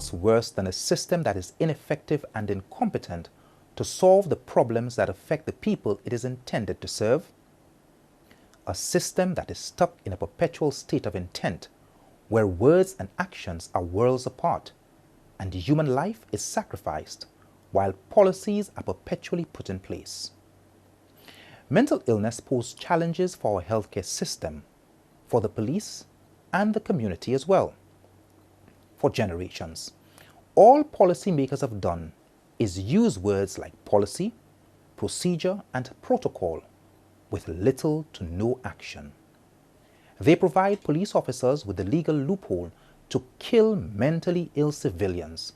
what's worse than a system that is ineffective and incompetent to solve the problems that affect the people it is intended to serve? A system that is stuck in a perpetual state of intent, where words and actions are worlds apart, and human life is sacrificed, while policies are perpetually put in place. Mental illness poses challenges for our healthcare system, for the police, and the community as well. For generations, all policymakers have done is use words like policy, procedure, and protocol with little to no action. They provide police officers with the legal loophole to kill mentally ill civilians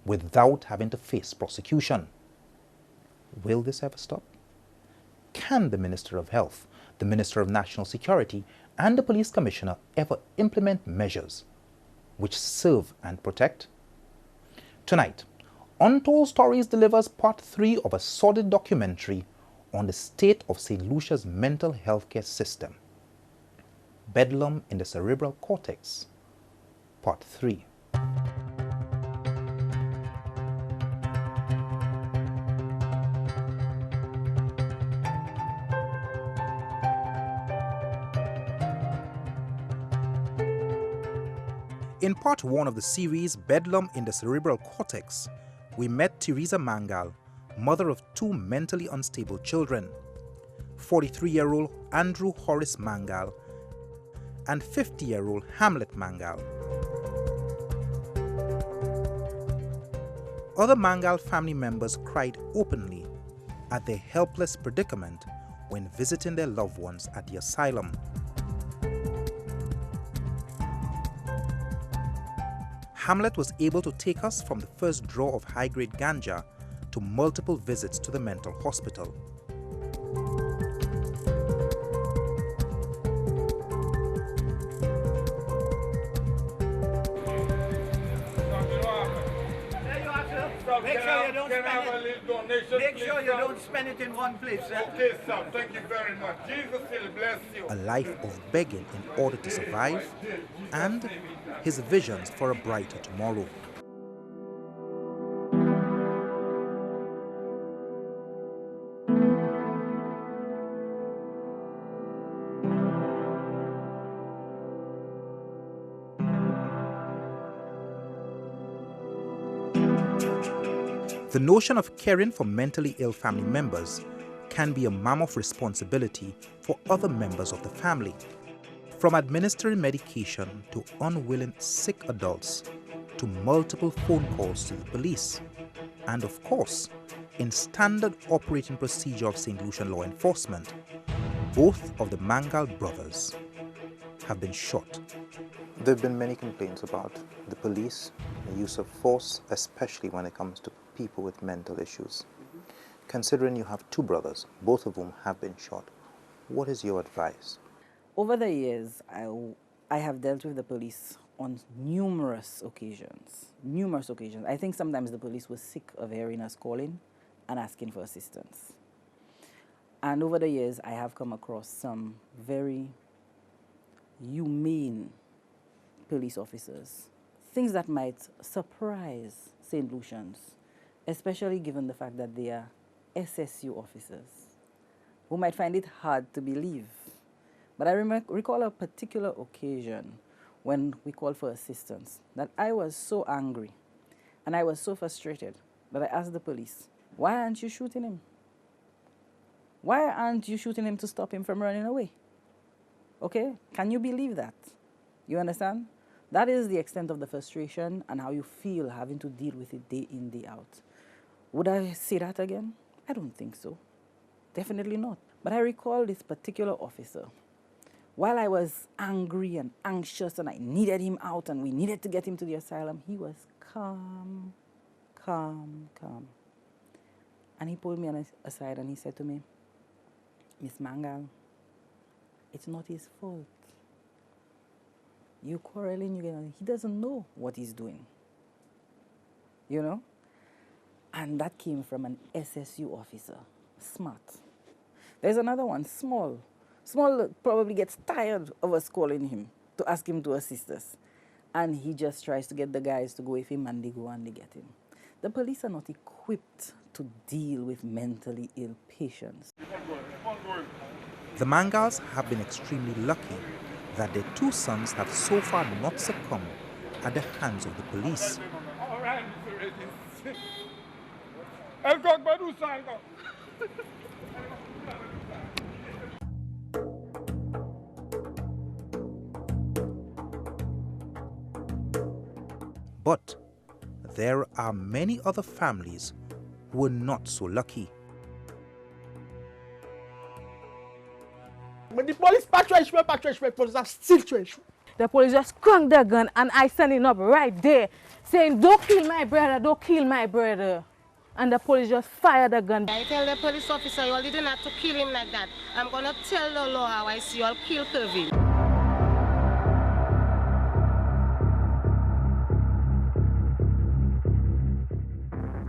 without having to face prosecution. Will this ever stop? Can the Minister of Health, the Minister of National Security, and the Police Commissioner ever implement measures which serve and protect? Tonight, Untold Stories delivers part 3 of a sordid documentary on the state of St Lucia's mental health care system. Bedlam in the Cerebral Cortex, part 3. In part 1 of the series Bedlam in the Cerebral Cortex, we met Teresa Mangal, mother of 2 mentally unstable children, 43-year-old Andrew Horace Mangal and 50-year-old Hamlet Mangal. Other Mangal family members cried openly at their helpless predicament when visiting their loved ones at the asylum. Hamlet was able to take us from the first draw of high-grade ganja to multiple visits to the mental hospital. Make sure you don't spend it in one place. Okay, sir. Thank you very much. Jesus will bless you. A life of begging in order to survive, and his visions for a brighter tomorrow. The notion of caring for mentally ill family members can be a mammoth responsibility for other members of the family. From administering medication to unwilling sick adults, to multiple phone calls to the police, and of course, in standard operating procedure of St. Lucian law enforcement, both of the Mangal brothers have been shot. There have been many complaints about the police, the use of force, especially when it comes to people with mental issues. Considering you have 2 brothers, both of whom have been shot, what is your advice? Over the years, I have dealt with the police on numerous occasions. I think sometimes the police were sick of hearing us calling and asking for assistance. And over the years, I have come across some very humane police officers, things that might surprise St. Lucians, especially given the fact that they are SSU officers, who might find it hard to believe. But I recall a particular occasion when we called for assistance that I was so angry and I was so frustrated that I asked the police, why aren't you shooting him? Why aren't you shooting him to stop him from running away? Okay, can you believe that? You understand? That is the extent of the frustration and how you feel having to deal with it day in, day out. Would I say that again? I don't think so. Definitely not. But I recall this particular officer. While I was angry and anxious and I needed him out and we needed to get him to the asylum, he was calm. And he pulled me aside and he said to me, Miss Mangal, it's not his fault. You quarreling, he doesn't know what he's doing. You know? And that came from an SSU officer. Smart. There's another one, Small. Small probably gets tired of us calling him to ask him to assist us. and he just tries to get the guys to go with him, and they go and they get him. The police are not equipped to deal with mentally ill patients. The Mangas have been extremely lucky that their two sons have so far not succumbed at the hands of the police. But there are many other families who were not so lucky. When the police patrol, police are still trash. The police just cranked their gun and I standing up right there saying, don't kill my brother, don't kill my brother. And the police just fired the gun. I tell the police officer, you all didn't have to kill him like that. I'm going to tell the law how I see you all kill Kevin.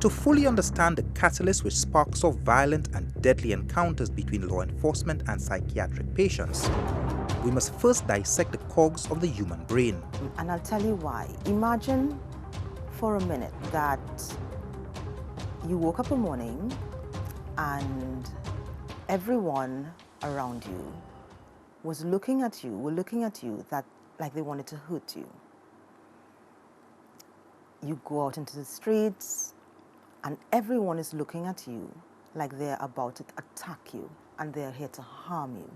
To fully understand the catalyst which sparks off violent and deadly encounters between law enforcement and psychiatric patients, we must first dissect the cogs of the human brain. And I'll tell you why. Imagine for a minute that you woke up one morning and everyone around you was looking at you, that like they wanted to hurt you. You go out into the streets and everyone is looking at you like they're about to attack you and they're here to harm you.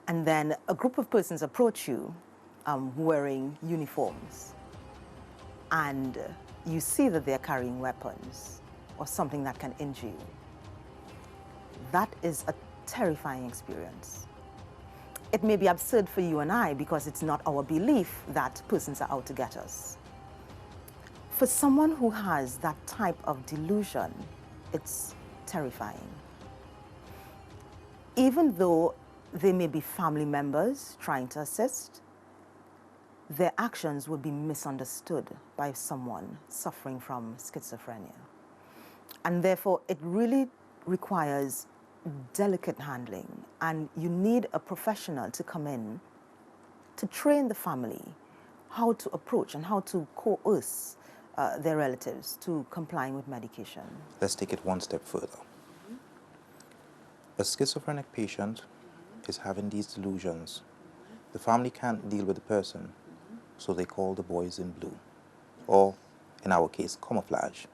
And then a group of persons approach you wearing uniforms, and you see that they're carrying weapons or something that can injure you. That is a terrifying experience. It may be absurd for you and I because it's not our belief that persons are out to get us. For someone who has that type of delusion, it's terrifying. Even though they may be family members trying to assist, their actions would be misunderstood by someone suffering from schizophrenia. And therefore, it really requires delicate handling, and you need a professional to come in to train the family how to approach and how to coerce their relatives to complying with medication. Let's take it one step further. A schizophrenic patient is having these delusions. The family can't deal with the person, so they call the boys in blue, or in our case, camouflage.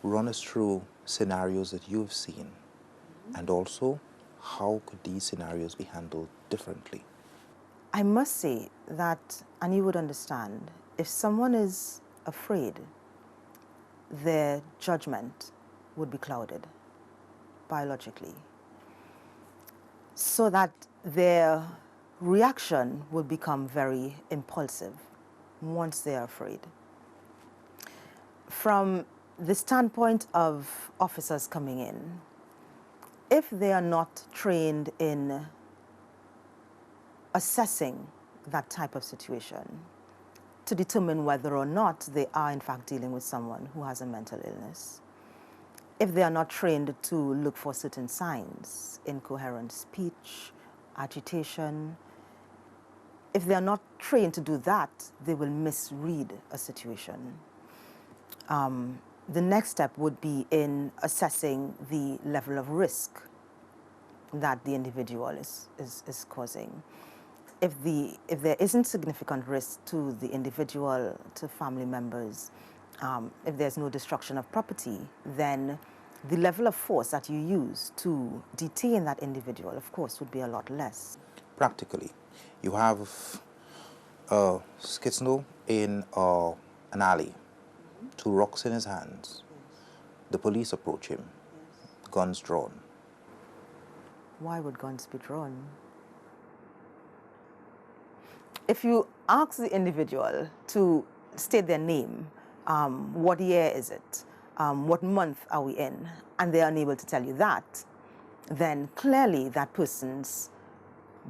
Run us through scenarios that you've seen, and also how could these scenarios be handled differently? I must say that, and you would understand, if someone is afraid, their judgment would be clouded biologically, so that their reaction will become very impulsive once they are afraid. From the standpoint of officers coming in, if they are not trained in assessing that type of situation to determine whether or not they are in fact dealing with someone who has a mental illness, if they are not trained to look for certain signs, incoherent speech, agitation, if they are not trained to do that, they will misread a situation. The next step would be in assessing the level of risk that the individual is causing. If there isn't significant risk to the individual, to family members, if there's no destruction of property, then the level of force that you use to detain that individual, of course, would be a lot less. Practically, you have a schizo in an alley, 2 rocks in his hands. The police approach him, guns drawn. Why would guns be drawn? If you ask the individual to state their name, what year is it, what month are we in, and they're unable to tell you that, then clearly that person's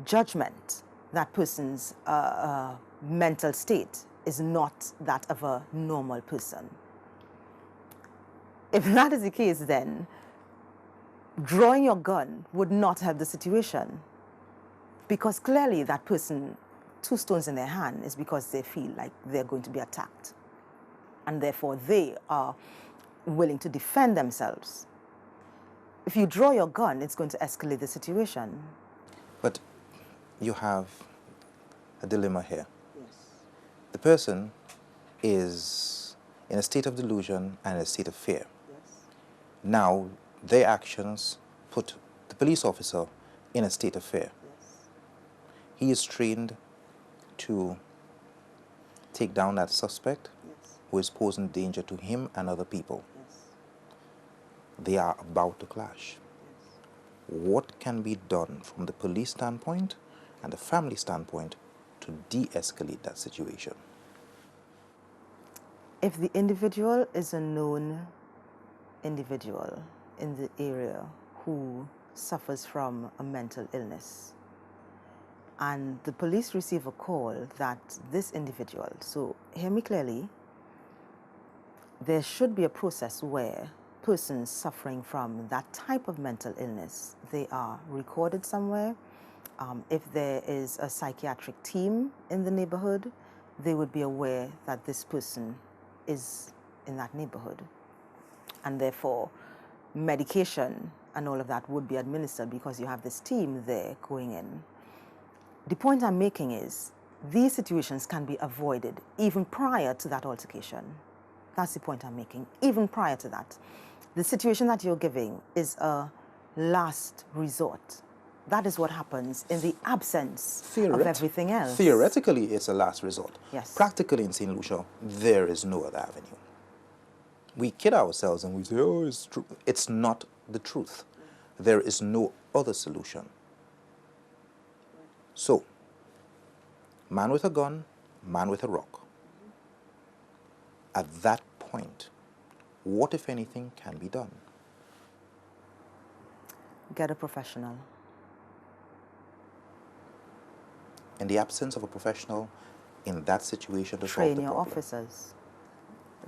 judgment, that person's mental state is not that of a normal person. If that is the case, then drawing your gun would not help the situation. Because clearly that person, 2 stones in their hand, is because they feel like they're going to be attacked. And therefore they are willing to defend themselves. If you draw your gun, it's going to escalate the situation. But you have a dilemma here. Yes. The person is in a state of delusion and a state of fear. Yes. Now, their actions put the police officer in a state of fear. Yes. He is trained to take down that suspect Yes. who is posing danger to him and other people. Yes. They are about to clash. What can be done from the police standpoint and the family standpoint to de-escalate that situation? If the individual is a known individual in the area who suffers from a mental illness, and the police receive a call that this individual, so hear me clearly, there should be a process where persons suffering from that type of mental illness, they are recorded somewhere. If there is a psychiatric team in the neighborhood, they would be aware that this person is in that neighborhood. And therefore, medication and all of that would be administered because you have this team there going in. The point I'm making is these situations can be avoided even prior to that altercation. That's the point I'm making, even prior to that. The situation that you're giving is a last resort. That is what happens in the absence of everything else. Theoretically, it's a last resort. Yes. Practically in St Lucia, there is no other avenue. We kid ourselves and we say, oh, it's true. It's not the truth. There is no other solution. So, man with a gun, man with a rock. At that point, what, if anything, can be done? Get a professional. In the absence of a professional in that situation to solve Train the your problem. officers.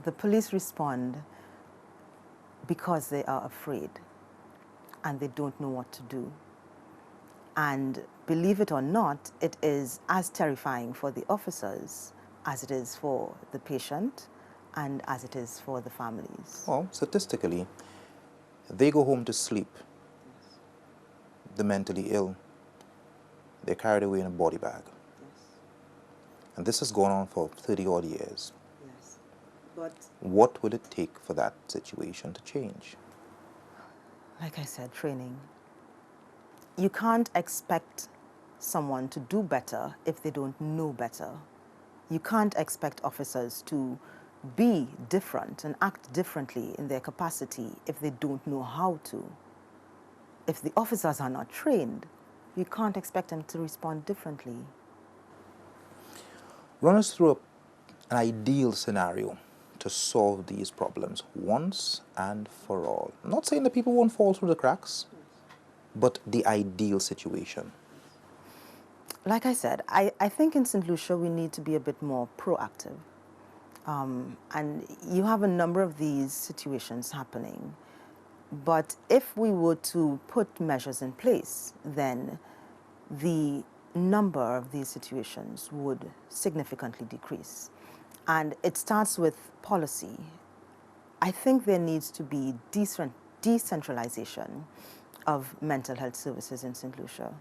The police respond because they are afraid and they don't know what to do. And believe it or not, it is as terrifying for the officers as it is for the patient and as it is for the families. Well, statistically, they go home to sleep. The mentally ill, they're carried away in a body bag. Yes. And this has gone on for 30-odd years. Yes. But What will it take for that situation to change? like I said, training. You can't expect someone to do better if they don't know better. You can't expect officers to be different and act differently in their capacity if they don't know how to. If the officers are not trained, you can't expect them to respond differently. Run us through an ideal scenario to solve these problems once and for all. I'm not saying that people won't fall through the cracks, but the ideal situation. Like I said, I think in St Lucia we need to be a bit more proactive. And you have a number of these situations happening. But if we were to put measures in place, then the number of these situations would significantly decrease. And it starts with policy. I think there needs to be decentralization of mental health services in St Lucia.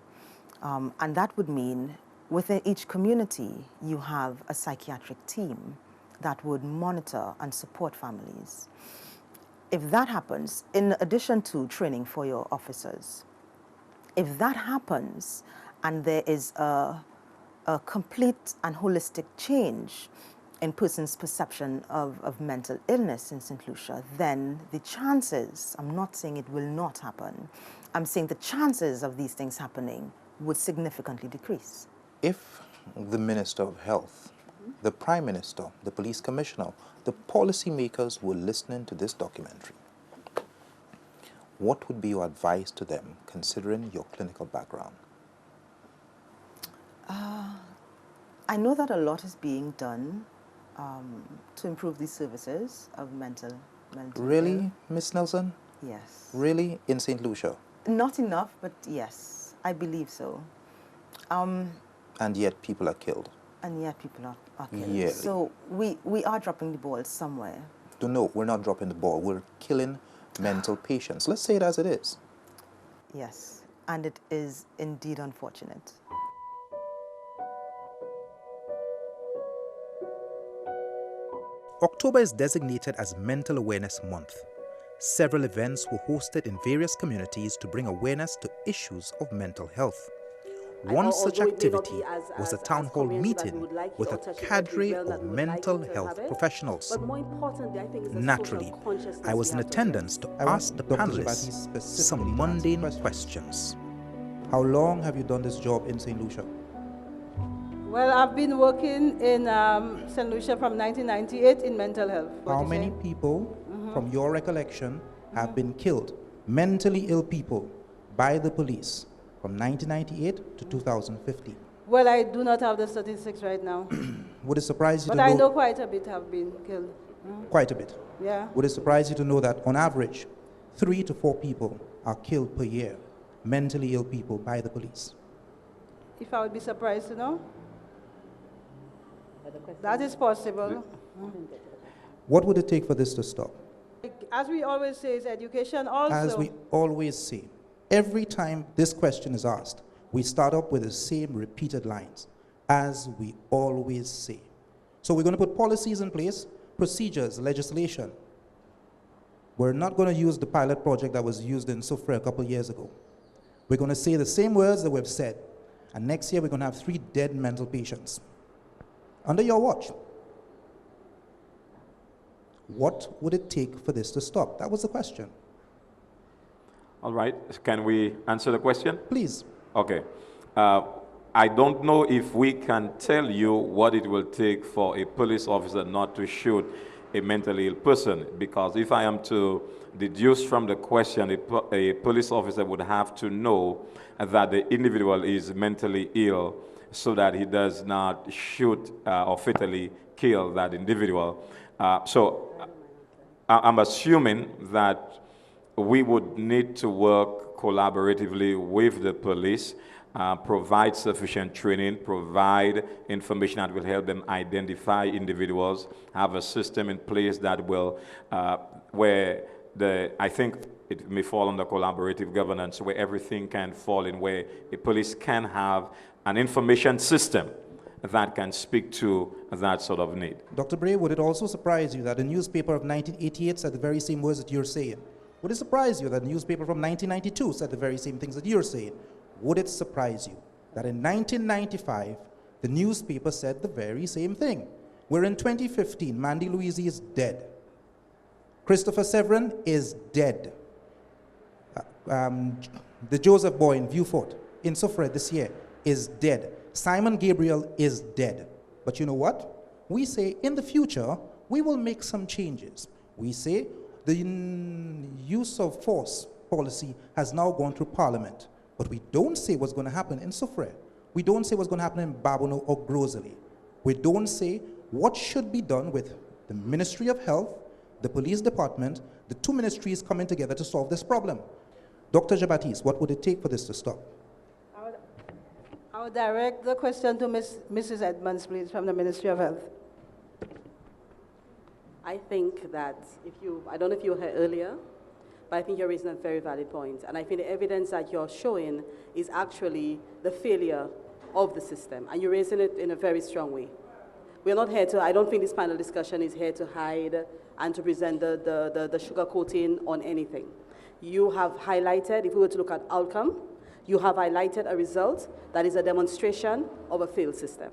And that would mean within each community you have a psychiatric team that would monitor and support families. If that happens, in addition to training for your officers, if that happens and there is a complete and holistic change in persons' perception of mental illness in St Lucia, then the chances, I'm not saying it will not happen, I'm saying the chances of these things happening would significantly decrease. If the Minister of Health, the Prime Minister, the Police Commissioner, the policymakers were listening to this documentary, what would be your advice to them, considering your clinical background? I know that a lot is being done to improve the services of mental Really, health. Miss Nelson? Yes. Really? In St. Lucia? Not enough, but yes, I believe so. And yet people are killed. And yet people are killed. Yearly. So we are dropping the ball somewhere. No, we're not dropping the ball. We're killing mental patients. Let's say it as it is. Yes, and it is indeed unfortunate. October is designated as Mental Awareness Month. Several events were hosted in various communities to bring awareness to issues of mental health. One such activity was a town hall meeting with a cadre of mental health professionals. Naturally, I was in attendance to ask the panelists some mundane questions. How long have you done this job in St. Lucia? Well, I've been working in St. Lucia from 1998 in mental health. How many people, from your recollection, have been killed, mentally ill people, by the police from 1998 to 2015? Well, I do not have the statistics right now. Would it surprise you but to know? I know quite a bit have been killed. Quite a bit? Yeah. Would it surprise you to know that on average, 3 to 4 people are killed per year, mentally ill people, by the police? If I would be surprised to know? That is possible. What would it take for this to stop? As we always say, it's education also. As we always say, every time this question is asked, we start up with the same repeated lines, as we always say. So we're going to put policies in place, procedures, legislation. We're not going to use the pilot project that was used in Sufre a couple years ago. We're going to say the same words that we've said, and next year we're going to have 3 dead mental patients. Under your watch. What would it take for this to stop? That was the question. All right. Can we answer the question? Please. Okay. I don't know if we can tell you what it will take for a police officer not to shoot a mentally ill person, because if I am to deduce from the question, a police officer would have to know that the individual is mentally ill so that he does not shoot or fatally kill that individual. So I'm assuming that we would need to work collaboratively with the police, provide sufficient training, provide information that will help them identify individuals, have a system in place that will, I think it may fall under collaborative governance, where everything can fall in, where the police can have an information system that can speak to that sort of need. Dr. Bray, would it also surprise you that a newspaper of 1988 said the very same words that you're saying? Would it surprise you that a newspaper from 1992 said the very same things that you're saying? Would it surprise you that in 1995, the newspaper said the very same thing? We're in 2015, Mandy Louise is dead. Christopher Severin is dead. The Joseph boy in Viewfort, in Sufre this year, is dead. Simon Gabriel is dead. But you know what? We say in the future, we will make some changes. We say the use of force policy has now gone through Parliament. But we don't say what's going to happen in Sufre. We don't say what's going to happen in Babono or Grosely. We don't say what should be done with the Ministry of Health, the Police Department, the 2 ministries coming together to solve this problem. Dr. Jabatis, what would it take for this to stop? I would direct the question to Mrs. Edmonds, please, from the Ministry of Health. I think that I don't know if you were here earlier, but I think you're raising a very valid point. And I think the evidence that you're showing is actually the failure of the system. And you're raising it in a very strong way. We're not here to, I don't think this panel discussion is here to hide and to present the sugar coating on anything. You have highlighted, if we were to look at outcome, you have highlighted a result that is a demonstration of a failed system.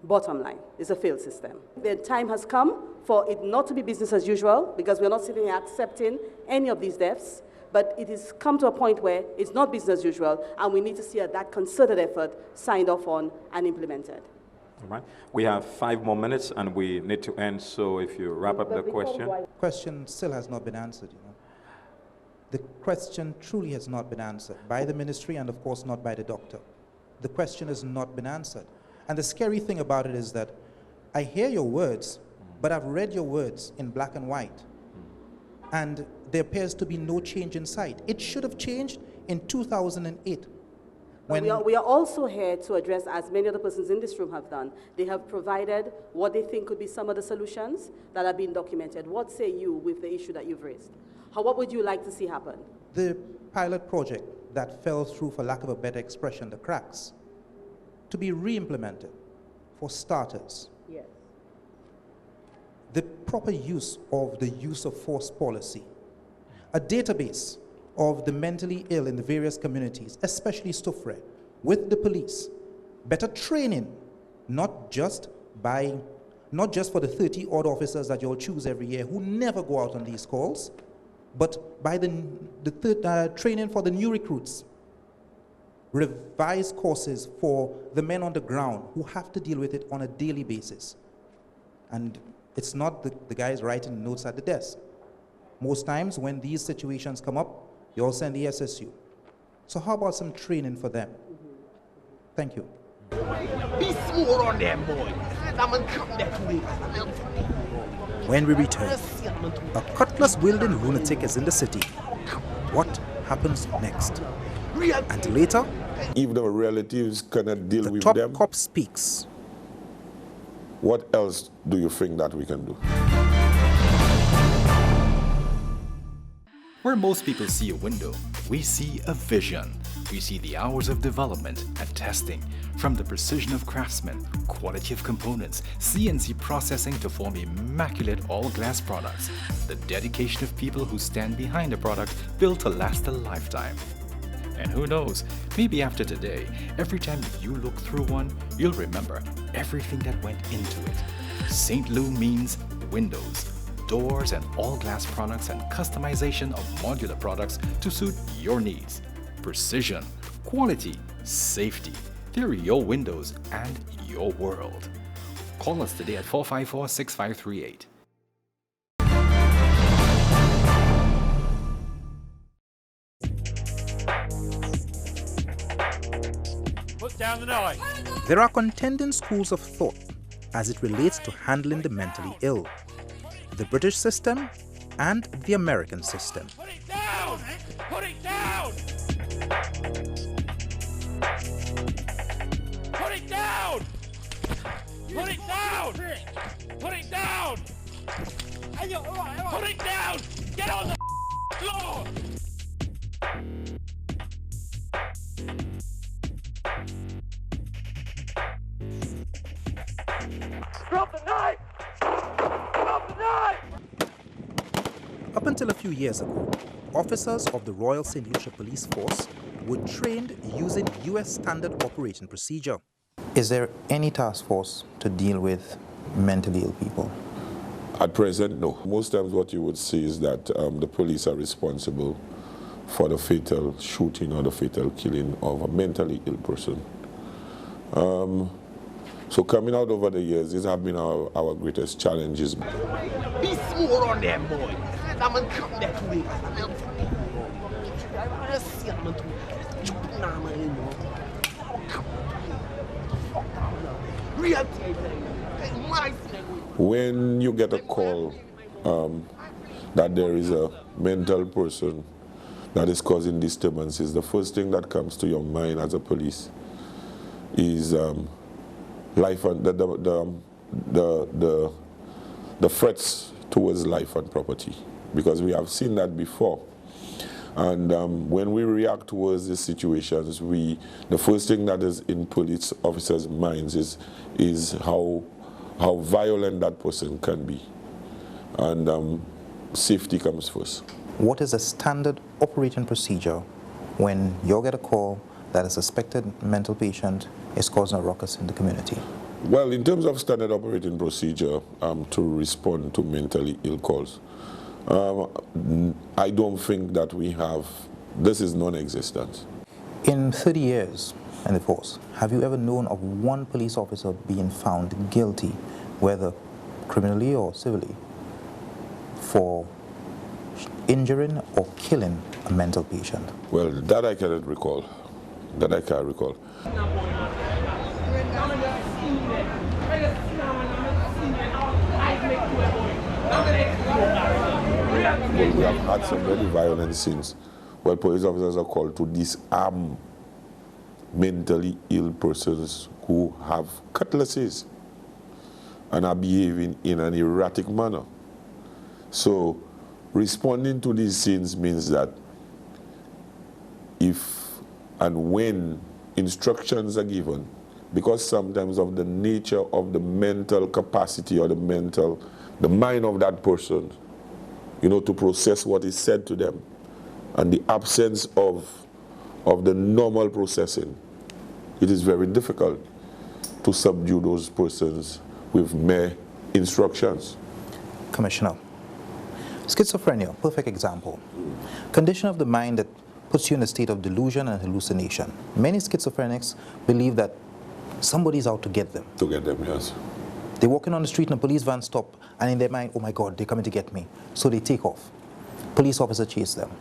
Bottom line, it's a failed system. The time has come for it not to be business as usual, because we're not sitting here accepting any of these deaths, but it has come to a point where it's not business as usual, and we need to see that concerted effort signed off on and implemented. All right. We have 5 more minutes, and we need to end, so if you wrap up the question. The question still has not been answered, you know. The question truly has not been answered by the ministry and, of course, not by the doctor. The question has not been answered. And the scary thing about it is that I hear your words, but I've read your words in black and white. And there appears to be no change in sight. It should have changed in 2008. We are also here to address, as many other persons in this room have done. They have provided what they think could be some of the solutions that have been documented. What say you with the issue that you've raised? What would you like to see happen? The pilot project that fell through, for lack of a better expression, the cracks, to be re-implemented for starters. Yes. The proper use of the use of force policy, a database of the mentally ill in the various communities, especially Stufre, with the police, better training, not just for the 30 odd officers that you'll choose every year who never go out on these calls, but by the training for the new recruits, revised courses for the men on the ground who have to deal with it on a daily basis. And it's not the guys writing notes at the desk. Most times when these situations come up, you all send the SSU. So how about some training for them? Thank you. Be smooth on them, boy. When we return, a cutlass-wielding lunatic is in the city. What happens next? And later, if the relatives cannot deal with the them, top cop speaks. What else do you think that we can do? Where most people see a window, we see a vision. We see the hours of development and testing, from the precision of craftsmen, quality of components, CNC processing to form immaculate all-glass products, the dedication of people who stand behind a product built to last a lifetime. And who knows, maybe after today, every time you look through one, you'll remember everything that went into it. St. Lu means windows, doors and all-glass products and customization of modular products to suit your needs. Precision, quality, safety. They're your windows and your world. Call us today at 454-6538. Put down the knife. There are contending schools of thought as it relates to handling the mentally ill. The British system and the American system. Put it down! Put it down! Put it down! Put it down! Put it down! Put it down! Get on the floor! Drop the knife! Drop the knife! Up until a few years ago, officers of the Royal St Lucia Police Force were trained using US standard operating procedure. Is there any task force to deal with mentally ill people? At present, no. Most times what you would see is that the police are responsible for the fatal shooting or the fatal killing of a mentally ill person. So coming out over the years, these have been our greatest challenges. Be smooth on them, boy. I'm gonna come that way. When you get a call that there is a mental person that is causing disturbances, the first thing that comes to your mind as a police is life and the threats towards life and property, because we have seen that before. And when we react towards these situations, the first thing that is in police officers' minds is how violent that person can be. And safety comes first. What is a standard operating procedure when you get a call that a suspected mental patient is causing a ruckus in the community? Well, in terms of standard operating procedure to respond to mentally ill calls, I don't think that we have. This is non-existent. In 30 years in the force, have you ever known of one police officer being found guilty, whether criminally or civilly, for injuring or killing a mental patient? Well, that I cannot recall. That I can't recall. Well, we have had some very violent scenes where police officers are called to disarm mentally ill persons who have cutlasses and are behaving in an erratic manner. So responding to these scenes means that if and when instructions are given, because sometimes of the nature of the mental capacity or the mind of that person, to process what is said to them, and the absence of the normal processing, it is very difficult to subdue those persons with mere instructions. Commissioner, schizophrenia, perfect example. Condition of the mind that puts you in a state of delusion and hallucination. Many schizophrenics believe that somebody's out to get them. To get them, yes. They're walking on the street and a police van stop, and in their mind, oh my God, they're coming to get me. So they take off. Police officer chase them.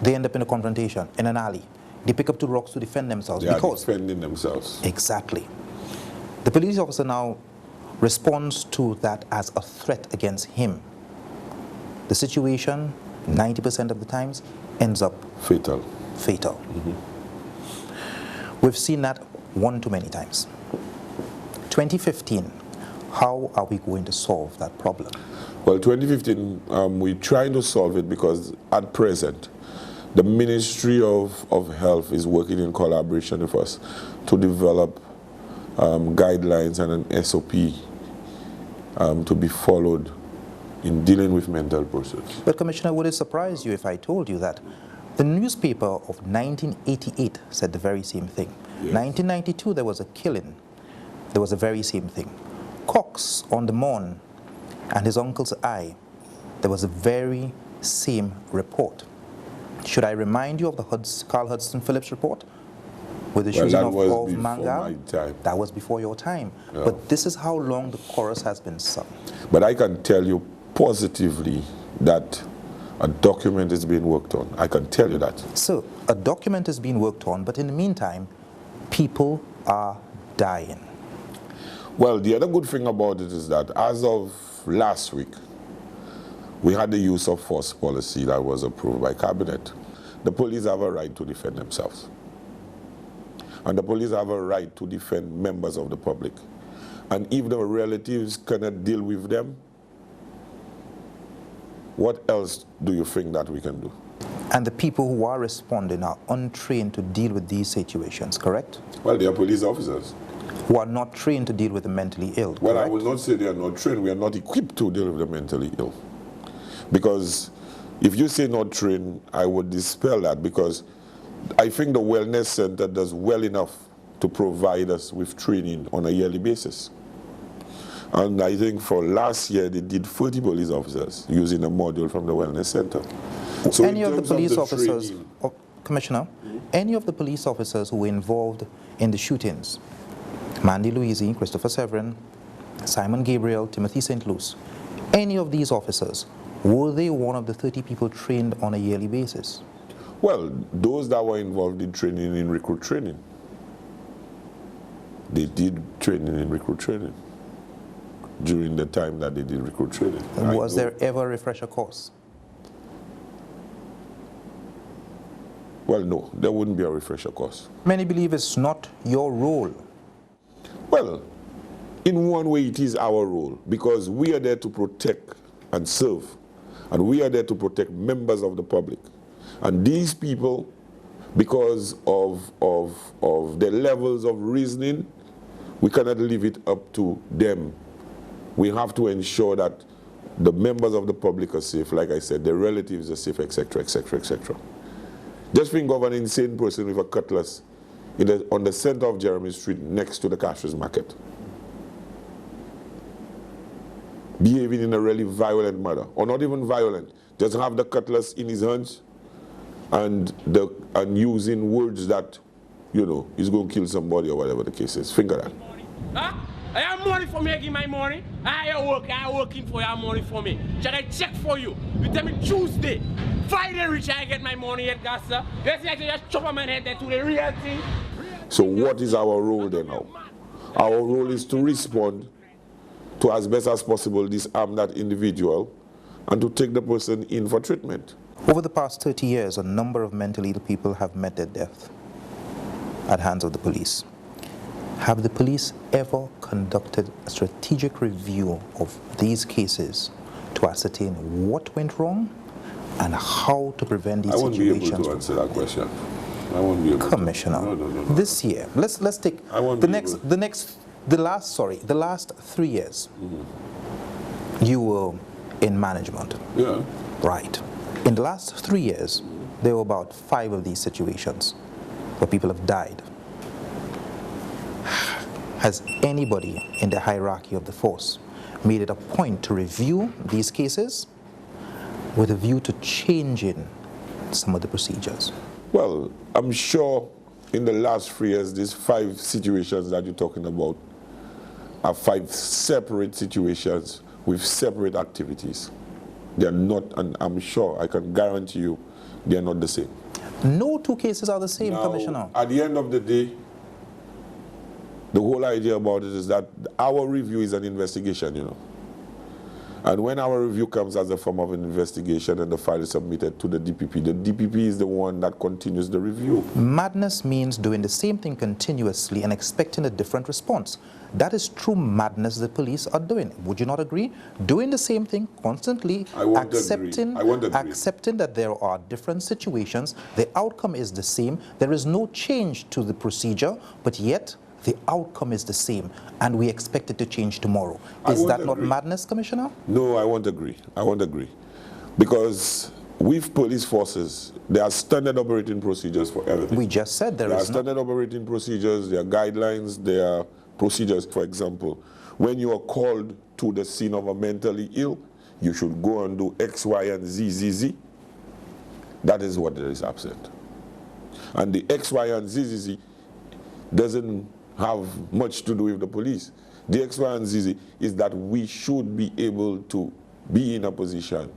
They end up in a confrontation in an alley. They pick up 2 rocks to defend themselves. They are defending themselves. Exactly. The police officer now responds to that as a threat against him. The situation, 90% of the times, ends up fatal. Fatal. We've seen that one too many times. 2015, how are we going to solve that problem? Well, 2015, we're trying to solve it because at present, the Ministry of Health is working in collaboration with us to develop guidelines and an SOP to be followed in dealing with mental persons. But Commissioner, would it surprise you if I told you that the newspaper of 1988 said the very same thing? Yes. 1992, there was a killing. There was the very same thing. Cox on the Mon and his uncle's eye, there was the very same report. Should I remind you of the Carl Hudson Phillips report with the shooting of Mangal? That was before your time. Yeah. But this is how long the chorus has been sung. But I can tell you positively that a document is being worked on. I can tell you that. So, a document is being worked on, but in the meantime, people are dying. Well, the other good thing about it is that as of last week, we had the use of force policy that was approved by Cabinet. The police have a right to defend themselves. And the police have a right to defend members of the public. And if the relatives cannot deal with them, what else do you think that we can do? And the people who are responding are untrained to deal with these situations, correct? Well, they are police officers. Who are not trained to deal with the mentally ill, Well, correct? I will not say they are not trained. We are not equipped to deal with the mentally ill. Because if you say not trained, I would dispel that, because I think the Wellness Center does well enough to provide us with training on a yearly basis. And I think for last year, they did 40 police officers using a module from the Wellness Center. So any of the police officers, Commissioner, any of the police officers who were involved in the shootings, Mandy Louisi, Christopher Severin, Simon Gabriel, Timothy St Lucia, any of these officers, were they one of the 30 people trained on a yearly basis? Well, those that were involved in training in recruit training, they did training in recruit training during the time that they did recruit training. Was there ever a refresher course? Well, no, there wouldn't be a refresher course. Many believe it's not your role. Well, in one way it is our role, because we are there to protect and serve, and we are there to protect members of the public. And these people, because of their levels of reasoning, we cannot leave it up to them. We have to ensure that the members of the public are safe, like I said, their relatives are safe, etc., etc., etc. Just think of an insane person with a cutlass on the center of Jeremy Street next to the Cashews Market, behaving in a really violent manner, or not even violent, just have the cutlass in his hands and using words that, you know, he's going to kill somebody or whatever the case is. Think of that. Huh? I have money for making my money. I working for your money for me. Shall I check for you? You tell me Tuesday. Friday reach I get my money at Gasa. You see I can just chop my head to the real thing. So what is our role then now? Our role is to respond to as best as possible disarm that individual and to take the person in for treatment. Over the past 30 years, a number of mentally ill people have met their death. at hands of the police. Have the police ever conducted a strategic review of these cases to ascertain what went wrong and how to prevent these situations? I won't be able to answer that question. I won't be able Commissioner, to. No. This year, let's take the last 3 years. You were in management. Yeah. Right. In the last 3 years, there were about 5 of these situations where people have died. Has anybody in the hierarchy of the force made it a point to review these cases with a view to changing some of the procedures? Well, I'm sure in the last 3 years, these 5 situations that you're talking about are 5 separate situations with separate activities. They're not, and I'm sure, I can guarantee you, they're not the same. No 2 cases are the same, now, Commissioner. At the end of the day, the whole idea about it is that our review is an investigation, you know. And when our review comes as a form of an investigation and the file is submitted to the DPP is the one that continues the review. Madness means doing the same thing continuously and expecting a different response. That is true madness the police are doing. Would you not agree? Doing the same thing constantly, accepting that there are different situations, the outcome is the same, there is no change to the procedure, but yet the outcome is the same, and we expect it to change tomorrow. Is that not madness, Commissioner? No, I won't agree. I won't agree. Because with police forces, there are standard operating procedures for everything. We just said there are standard operating procedures, there are guidelines, there are procedures. For example, when you are called to the scene of a mentally ill, you should go and do X, Y, and Z. That is what is absent. And the X, Y, and Z doesn't have much to do with the police. The X, Y, and Z is that we should be able to be in a position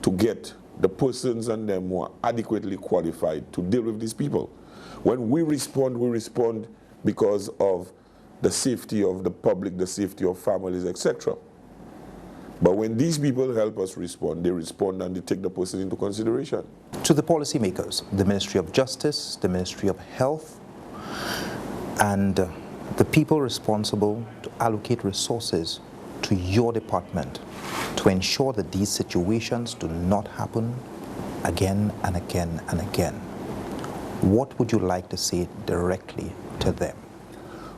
to get the persons and them who are adequately qualified to deal with these people. When we respond because of the safety of the public, the safety of families, etc. But when these people help us respond, they respond and they take the person into consideration. To the policymakers, the Ministry of Justice, the Ministry of Health, and the people responsible to allocate resources to your department to ensure that these situations do not happen again and again and again. What would you like to say directly to them?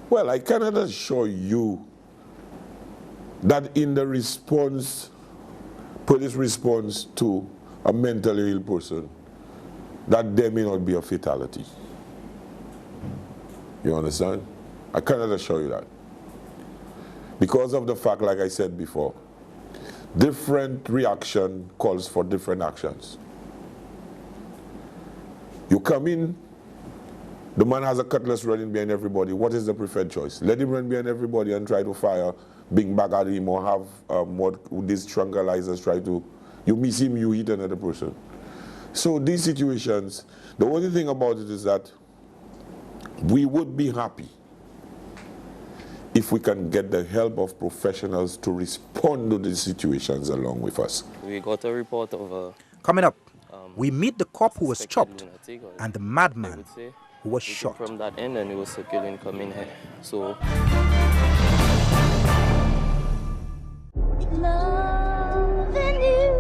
Well, I cannot assure you that in the response, police response to a mentally ill person, that there may not be a fatality. You understand? I cannot assure you that. Because of the fact, like I said before, different reaction calls for different actions. You come in, the man has a cutlass running behind everybody. What is the preferred choice? Let him run behind everybody and try to fire, bring back at him, or have what these tranquilizers try to. You miss him, you hit another person. So these situations, the only thing about it is that we would be happy if we can get the help of professionals to respond to these situations along with us. We got a report of Coming up, we meet the cop who was chopped and the madman who was shot. From that end, and it was a killing coming here. So loving you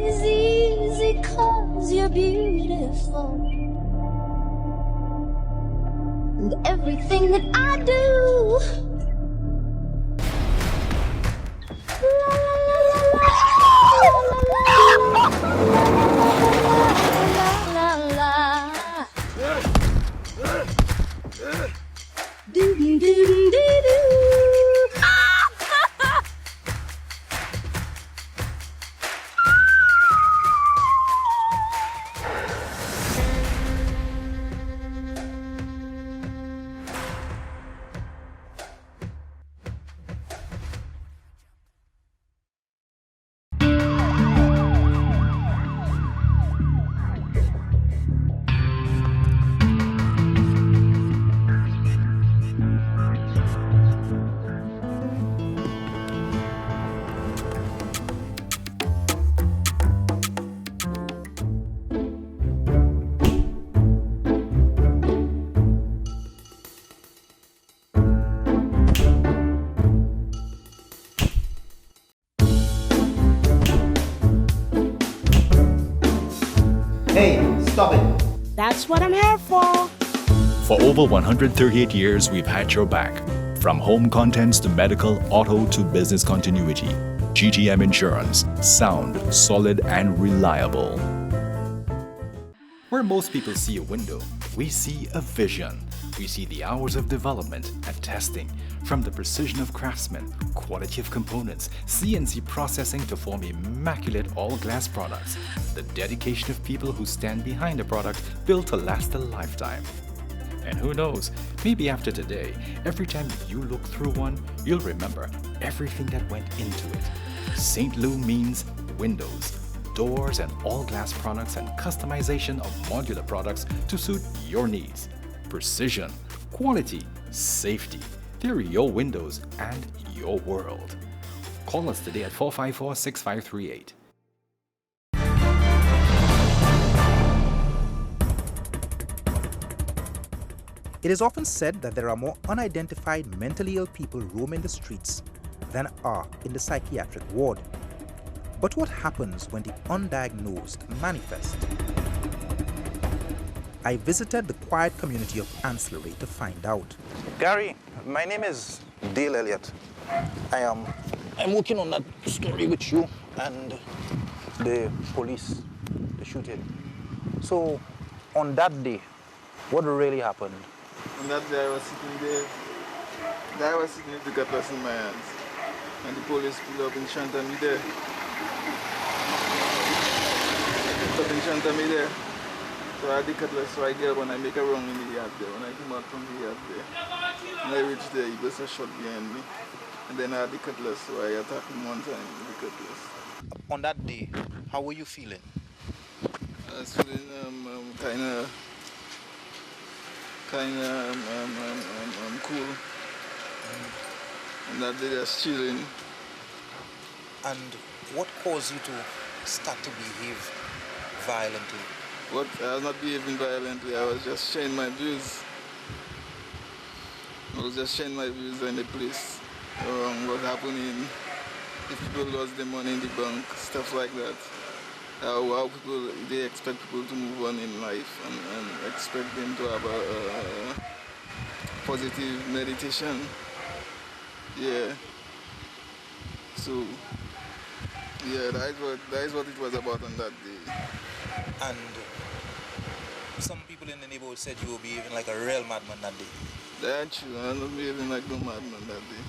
is easy 'cause you're beautiful. And everything that I do, la la la la la la la la. Do do do do do. Stop it. That's what I'm here for. For over 138 years, we've had your back. From home contents to medical, auto to business continuity. GTM Insurance. Sound, solid, and reliable. Where most people see a window, we see a vision. We see the hours of development and testing, from the precision of craftsmen, quality of components, CNC processing to form immaculate all-glass products, the dedication of people who stand behind a product built to last a lifetime. And who knows, maybe after today, every time you look through one, you'll remember everything that went into it. St. Lu means windows, doors and all-glass products and customization of modular products to suit your needs. Precision, quality, safety. They're your windows and your world. Call us today at 454-6538. It is often said that there are more unidentified mentally ill people roaming the streets than are in the psychiatric ward. But what happens when the undiagnosed manifest? I visited the quiet community of Ancillary to find out. Gary, my name is Dale Elliott. I'm working on that story with you and the police, the shooting. So, on that day, what really happened? On that day, I was sitting there. I was sitting with the cutlass in my hands, and the police pulled up in front of me there. So I had the cutlass, so I get up and I make a run in the yard there. When I come out from the yard there, when I reached there, he was a shot behind me. And then I had the cutlass, so I attacked him one time with the cutlass. On that day, how were you feeling? I was feeling kind of cool. And that day, just chilling. And what caused you to start to behave violently? I was not behaving violently, I was just sharing my views. I was just sharing my views on the place, around what's happening, if people lost their money in the bank, stuff like that. How people, they expect people to move on in life and expect them to have a positive meditation. Yeah. So, yeah, that is what it was about on that day. And some people in the neighborhood said you were behaving like a real madman that day. That's true. I was not behaving like no madman that day.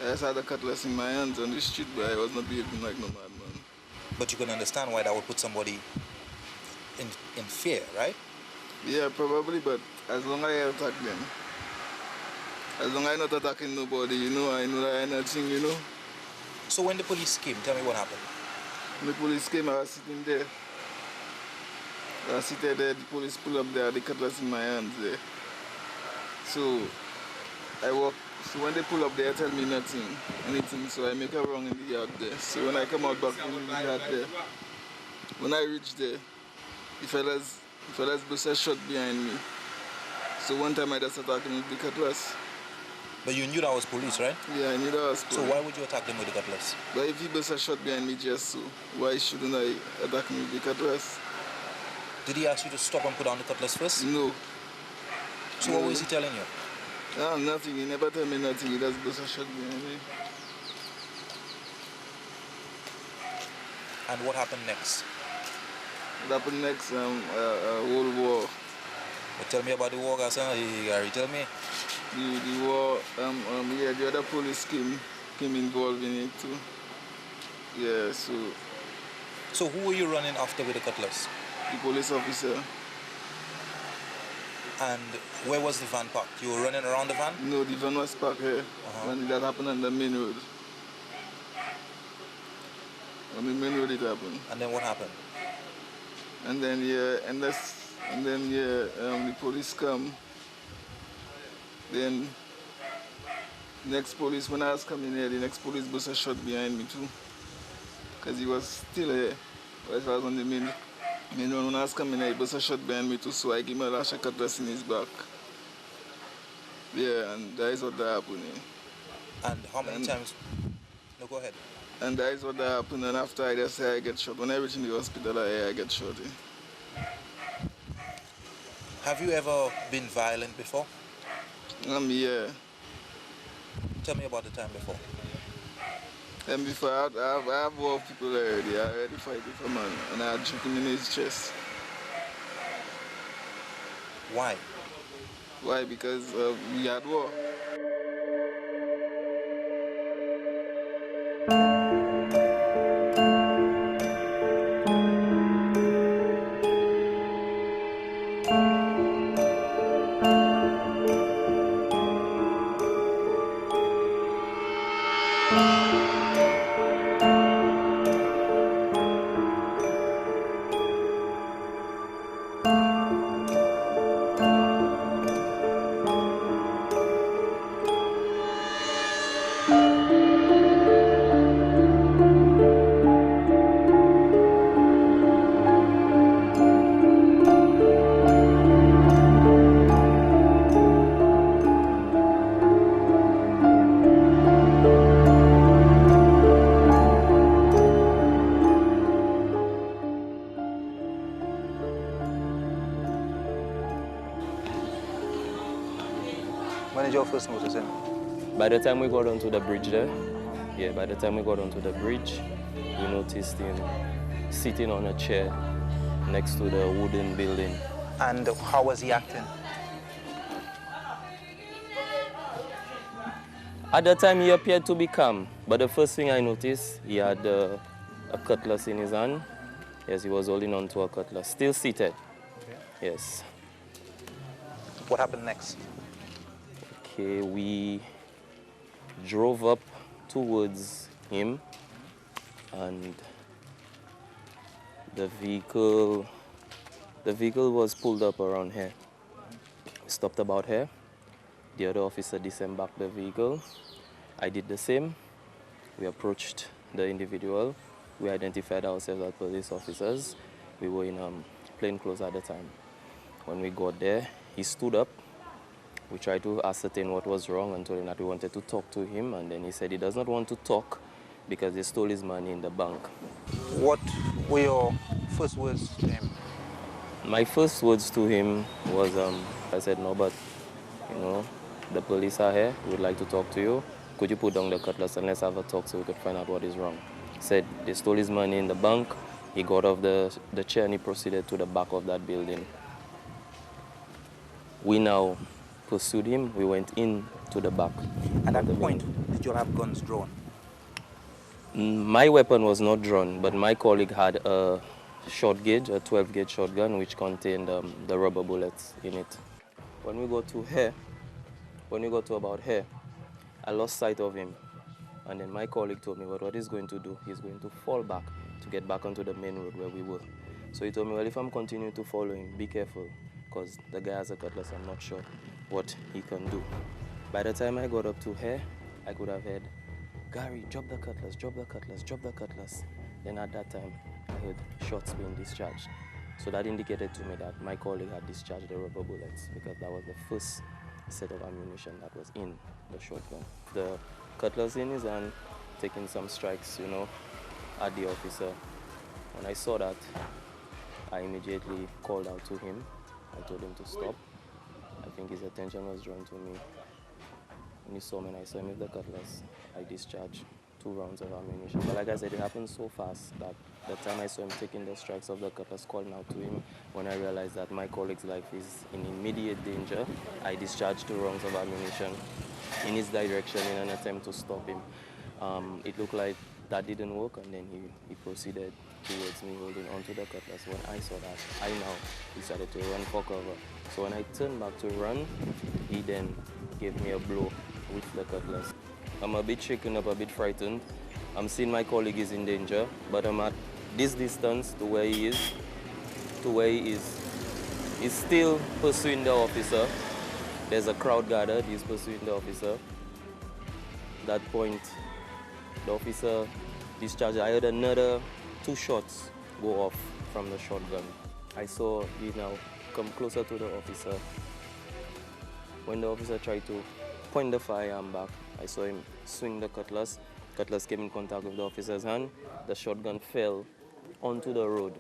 I just had a cutlass in my hands on the street, but I was not behaving like no madman. But you can understand why that would put somebody in fear, right? Yeah, probably, but as long as I attack them, as long as I'm not attacking nobody, you know, I know that I'm nothing, you know. So when the police came, tell me what happened. When the police came, I was sitting there. I was sitting there, the police pulled up there, the cutlass in my hands there. So I walk. So when they pull up there, tell me anything. So I make a wrong in the yard there. So when I come out back in the yard there, when I reach there, the fellas bust a shot behind me. So one time I just attacked him with the cutlass. But you knew that was police, right? Yeah, I knew that was police. So why would you attack them with the cutlass? But if he bust a shot behind me just so, why shouldn't I attack him with the cutlass? Did he ask you to stop and put down the cutlass first? No. So what was he telling you? No, nothing. He never told me nothing. He just bust a shot behind me. And what happened next? What happened next? A whole war. But tell me about the war, guys. Gary, tell me. The war, yeah, the other police came involved in it too. Yeah, so. So who were you running after with the cutlass? The police officer. And where was the van parked? You were running around the van? No, the van was parked here. When that happened on the main road. On the main road it happened. And then what happened? And then the police come. Then next police, when I was coming here, the next police bust a shot behind me too. Because he was still here. While I was on the main road, when I was coming here, he bust a shot behind me too, so I gave him a lash of cutlass in his back. Yeah, and that is what that happened. And how many times? No, go ahead. And that is what that happened, and after I just say I get shot. When I reach in the hospital, I get shot. Have you ever been violent before? Yeah. Tell me about the time before. And before I have war people already. I already fight with a man and I shoot him in his chest. Why? Why? Because we had war. When did your first notice him? By the time we got onto the bridge there, yeah, by the time we got onto the bridge, we noticed him sitting on a chair next to the wooden building. And how was he acting? At the time, he appeared to be calm, but the first thing I noticed, he had a cutlass in his hand. Yes, he was holding on to a cutlass, still seated. Okay. Yes. What happened next? Okay, we drove up towards him, and the vehicle was pulled up around here. Stopped about here. The other officer disembarked the vehicle. I did the same. We approached the individual. We identified ourselves as police officers. We were in plainclothes at the time. When we got there, he stood up. We tried to ascertain what was wrong and told him that we wanted to talk to him, and then he said he does not want to talk because they stole his money in the bank. What were your first words to him? My first words to him was, I said, no, but, you know, the police are here. We would like to talk to you. Could you put down the cutlass and let's have a talk so we could find out what is wrong? He said they stole his money in the bank. He got off the chair and he proceeded to the back of that building. We now pursued him. We went in to the back. At that point, did you all have guns drawn? My weapon was not drawn, but my colleague had a short gauge, a 12-gauge shotgun, which contained the rubber bullets in it. When we got to about here, I lost sight of him. And then my colleague told me, well, what he's going to do, he's going to fall back to get back onto the main road where we were. So he told me, well, if I'm continuing to follow him, be careful, because the guy has a cutlass. I'm not sure what he can do. By the time I got up to here, I could have heard, Gary, drop the cutlass, drop the cutlass, drop the cutlass. Then at that time, I heard shots being discharged. So that indicated to me that my colleague had discharged the rubber bullets, because that was the first set of ammunition that was in the shotgun. The cutlass in his hand, taking some strikes, you know, at the officer. When I saw that, I immediately called out to him. I told him to stop. I think his attention was drawn to me. When he saw me and I saw him with the cutlass, I discharged 2 rounds of ammunition. But like I said, it happened so fast that the time I saw him taking the strikes of the cutlass, calling out to him, when I realized that my colleague's life is in immediate danger, I discharged 2 rounds of ammunition in his direction in an attempt to stop him. It looked like that didn't work, and then he proceeded towards me holding onto the cutlass. When I saw that, I now decided to run for cover. So when I turned back to run, he then gave me a blow with the cutlass. I'm a bit shaken up, a bit frightened. I'm seeing my colleague is in danger, but I'm at this distance to where he is. He's still pursuing the officer. There's a crowd gathered, he's pursuing the officer. At that point, the officer discharged. I heard another 2 shots go off from the shotgun. I saw he now come closer to the officer. When the officer tried to point the firearm back, I saw him swing the cutlass. Cutlass came in contact with the officer's hand. The shotgun fell onto the road.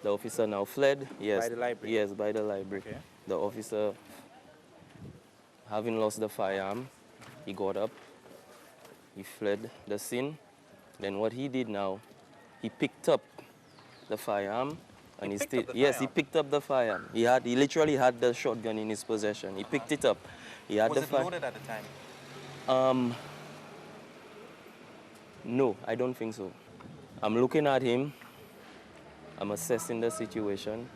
The officer now fled. Yes. By the library? Yes, by the library. Okay. The officer, having lost the firearm, he got up, he fled the scene. Then what he did now, he picked up the firearm, and he still, yes, he picked up the firearm. He literally had the shotgun in his possession. He picked it up. He had Was it loaded at the time? No, I don't think so. I'm looking at him. I'm assessing the situation.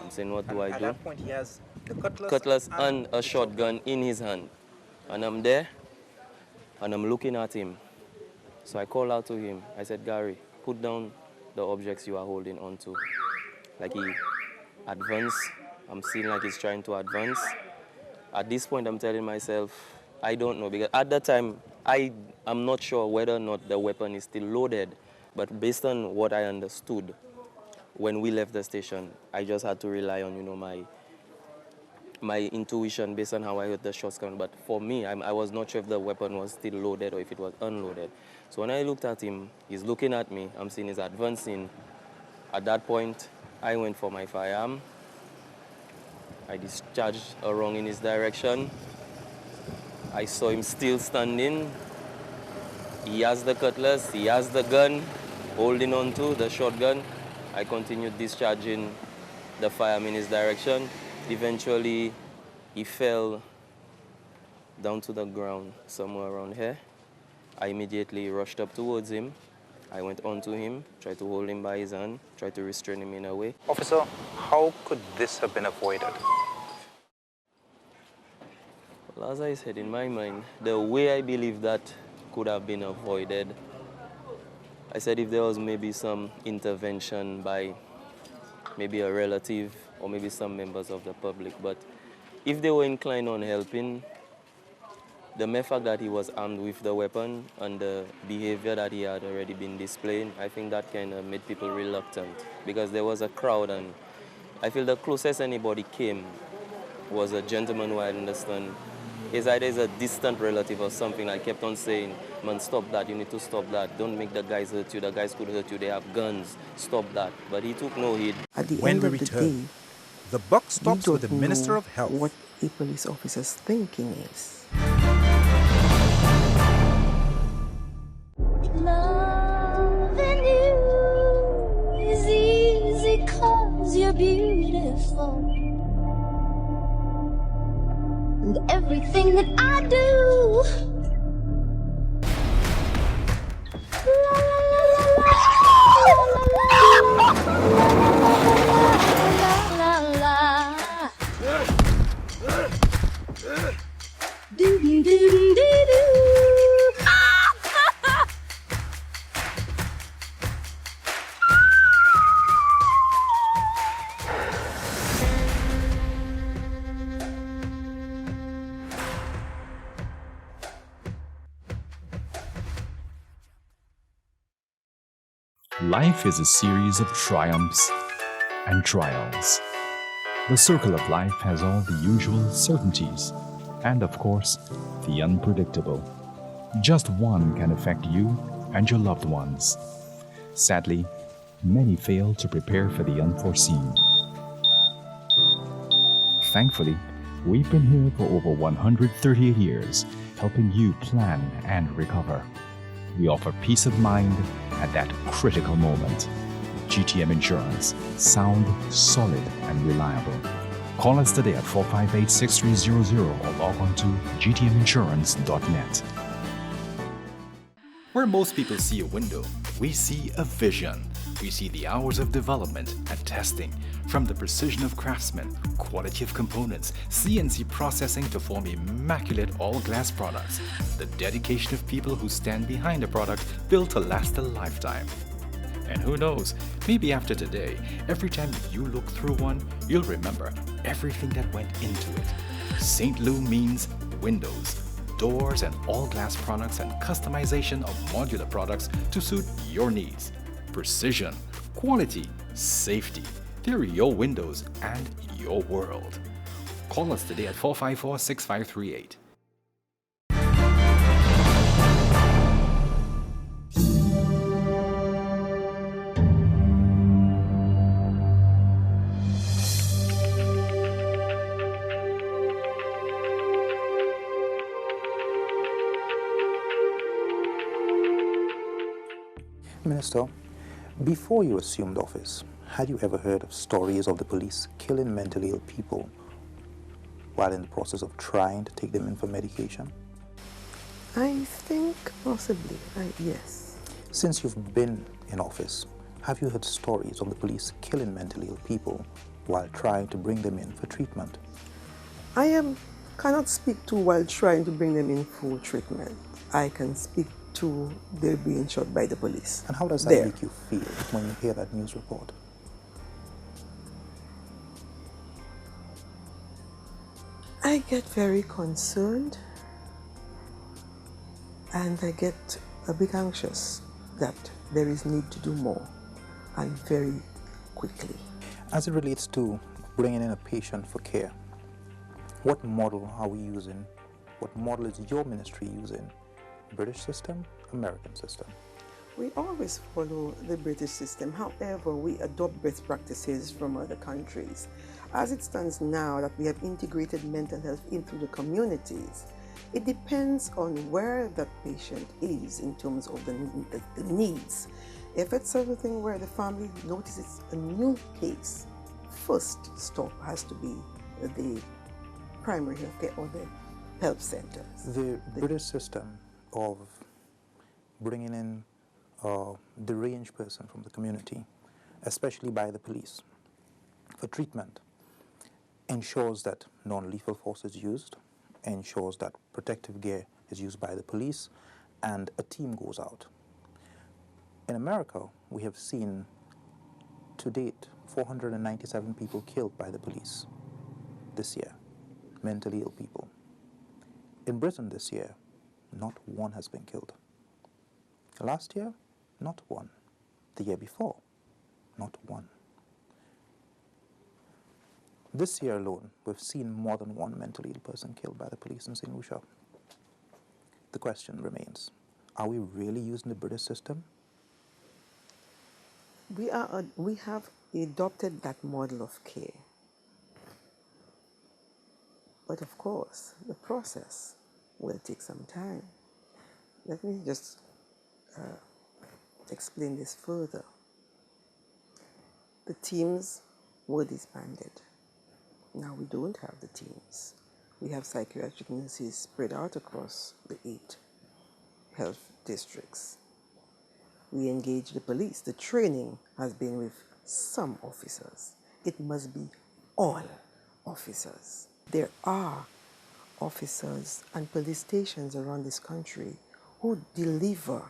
I'm saying, what do I do? At that point, he has the cutlass and a shotgun in his hand. And I'm there, and I'm looking at him. So I call out to him. I said, Gary, put down the objects you are holding on to. Like he advanced. I'm seeing like he's trying to advance. At this point, I'm telling myself, I don't know. Because at that time, I'm not sure whether or not the weapon is still loaded. But based on what I understood, when we left the station, I just had to rely on, my intuition based on how I heard the shots coming. But for me, I was not sure if the weapon was still loaded or if it was unloaded. So when I looked at him, he's looking at me. I'm seeing he's advancing. At that point, I went for my firearm. I discharged a round in his direction. I saw him still standing. He has the cutlass, he has the gun, holding on to the shotgun. I continued discharging the firearm in his direction. Eventually, he fell down to the ground somewhere around here. I immediately rushed up towards him. I went on to him, tried to hold him by his hand, tried to restrain him in a way. Officer, how could this have been avoided? Well, as I said, in my mind, the way I believe that could have been avoided, I said if there was maybe some intervention by maybe a relative or maybe some members of the public, but if they were inclined on helping, the mere fact that he was armed with the weapon and the behavior that he had already been displaying, I think that kind of made people reluctant because there was a crowd, and I feel the closest anybody came was a gentleman who I understand is either a distant relative or something. I kept on saying, man, stop that, you need to stop that. Don't make the guys hurt you, the guys could hurt you, they have guns, stop that. But he took no heed. At the When end we of the return, day, the buck stops with the don't Minister know of Health. what a police officer's thinking is. Loving you is easy 'cause you're beautiful. And everything that I do, la la la. Do do do do do. Life is a series of triumphs and trials. The circle of life has all the usual certainties and, of course, the unpredictable. Just one can affect you and your loved ones. Sadly, many fail to prepare for the unforeseen. Thankfully, we've been here for over 138 years, helping you plan and recover. We offer peace of mind at that critical moment. GTM Insurance. Sound, solid, and reliable. Call us today at 458-6300 or log on to gtminsurance.net. Where most people see a window, we see a vision. We see the hours of development and testing, from the precision of craftsmen, quality of components, CNC processing to form immaculate all-glass products, the dedication of people who stand behind a product built to last a lifetime. And who knows, maybe after today, every time you look through one, you'll remember everything that went into it. St. Lu means windows, doors, and all-glass products, and customization of modular products to suit your needs. Precision, quality, safety. They're your windows and your world. Call us today at 454-6538. Minister, before you assumed office, had you ever heard of stories of the police killing mentally ill people while in the process of trying to take them in for medication? I think possibly, yes. Since you've been in office, have you heard stories of the police killing mentally ill people while trying to bring them in for treatment? I cannot speak to while trying to bring them in for treatment. I can speak to they're being shot by the police. And how does that make you feel when you hear that news report? I get very concerned and I get a bit anxious that there is need to do more and very quickly. As it relates to bringing in a patient for care, what model are we using? What model is your ministry using? British system, American system? We always follow the British system. However, we adopt best practices from other countries. As it stands now that we have integrated mental health into the communities, it depends on where that patient is in terms of the needs. If it's something where the family notices a new case, first stop has to be the primary health care or the health centers. The British system of bringing in a deranged person from the community, especially by the police, for treatment, ensures that non-lethal force is used, ensures that protective gear is used by the police, and a team goes out. In America, we have seen to date 497 people killed by the police this year, mentally ill people. In Britain this year, not one has been killed. Last year, not one. The year before, not one. This year alone, we've seen more than one mentally ill person killed by the police in St Lucia. The question remains, are we really using the British system? We have adopted that model of care. But of course, the process will take some time. Let me just explain this further. The teams were disbanded. Now we don't have the teams. We have psychiatric nurses spread out across the 8 health districts. We engage the police. The training has been with some officers. It must be all officers. There are officers and police stations around this country who deliver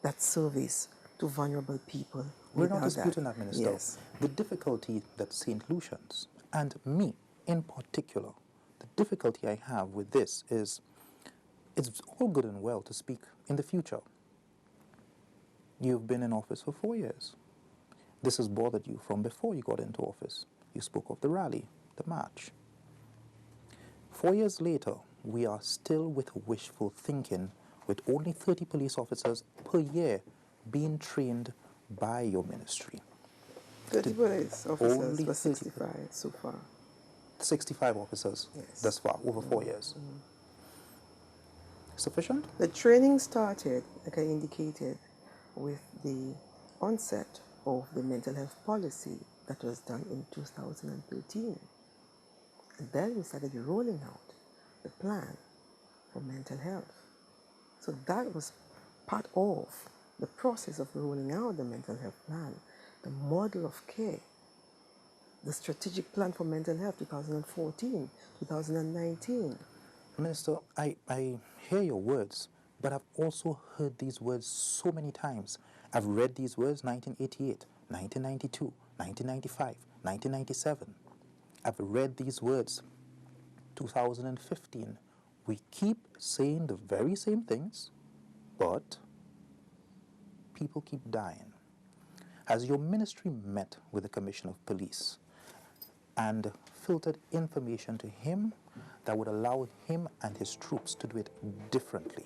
that service to vulnerable people. We're not disputing that, Minister. Yes. The difficulty that St Lucians, and me in particular, the difficulty I have with this is, it's all good and well to speak in the future. You've been in office for 4 years. This has bothered you from before you got into office. You spoke of the rally, the march. 4 years later, we are still with wishful thinking, with only 30 police officers per year being trained by your ministry. 30 police officers for 65 so far. 65 officers thus far, over 4 years. Sufficient? The training started, like I indicated, with the onset of the mental health policy that was done in 2013. And then we started rolling out the plan for mental health. So that was part of the process of rolling out the mental health plan, the model of care, the strategic plan for mental health 2014, 2019. Minister, I hear your words, but I've also heard these words so many times. I've read these words 1988, 1992, 1995, 1997. I've read these words 2015. We keep saying the very same things, but people keep dying. Has your ministry met with the Commissioner of Police and filtered information to him that would allow him and his troops to do it differently?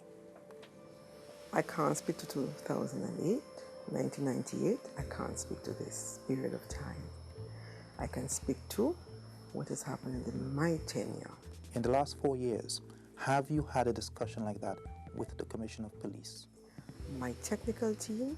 I can't speak to 2008, 1998. I can't speak to this period of time. I can speak to what has happened in my tenure. In the last 4 years, have you had a discussion like that with the Commissioner of Police? My technical team,